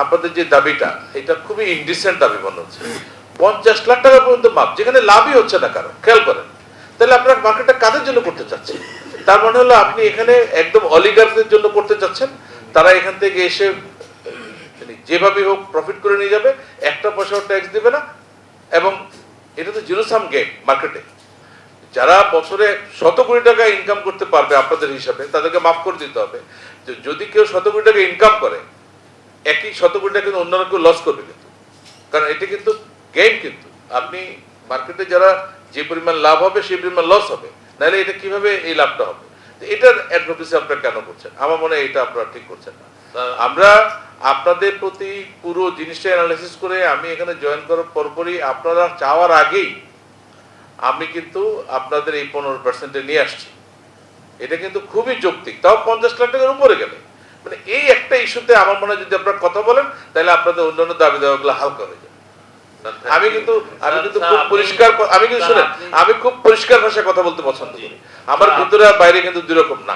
আপনাদের যে দাবিটা এটা খুবই ইনডিসেন্ট দাবি মনে হচ্ছে। 50 লাখ টাকা পর্যন্ত মাপ, যেখানে লাভই হচ্ছে না কারো, খেয়াল করেন। তাহলে আপনার মার্কেটটা কাদের জন্য করতে চাচ্ছেন? তার মানে হলো আপনি এখানে একদম অলিগারদের জন্য করতে চাচ্ছেন। তারা এখান থেকে এসে যেভাবে হোক প্রফিট করে নিয়ে যাবে, একটা পয়সাও ট্যাক্স দিবে না, এবং এটা তো জিরো সাম গেম মার্কেটে। যারা বছরে 100 কোটি টাকা ইনকাম করতে পারবে আপনাদের হিসাবে, তাদেরকে মাফ করে দিতে হবে। যদি কেউ 100 কোটি টাকা ইনকাম করে, একই 100 কোটি টাকা কিন্তু অন্যরা কেউ লস করবে কিন্তু, কারণ এটা কিন্তু গেম। কিন্তু আপনি মার্কেটে যারা যে পরিমাণ লাভ হবে সেই পরিমাণ লস হবে, নাহলে এটা কিভাবে এই লাভটা হবে? এটার অ্যাডভোকেসি আপনারা কেন করছেন? আমার মনে হয় এটা আপনারা ঠিক করছেন না। আমরা আপনাদের প্রতি পুরো জিনিসটা অ্যানালাইসিস করে আমি এখানে জয়েন করার পরপরই আপনারা চাওয়ার আগেই আমি কিন্তু আপনাদের এই 15% নিয়ে আসছি। এটা কিন্তু খুবই যৌক্তিক, তাও 50 লাখ টাকার উপরে গেলে। মানে এই একটা ইস্যুতে আমার মনে হয় যদি আপনারা কথা বলেন, তাহলে আপনাদের অন্যান্য দাবি দাওয়াগুলো হালকা হয়ে যাবে। আমি কিন্তু খুব পরিষ্কার, আমি কিন্তু শুনেন, আমি খুব পরিষ্কার ভাষায় কথা বলতে পছন্দ করি। আমার ভিতরে আর বাইরে কিন্তু দুই রকম না।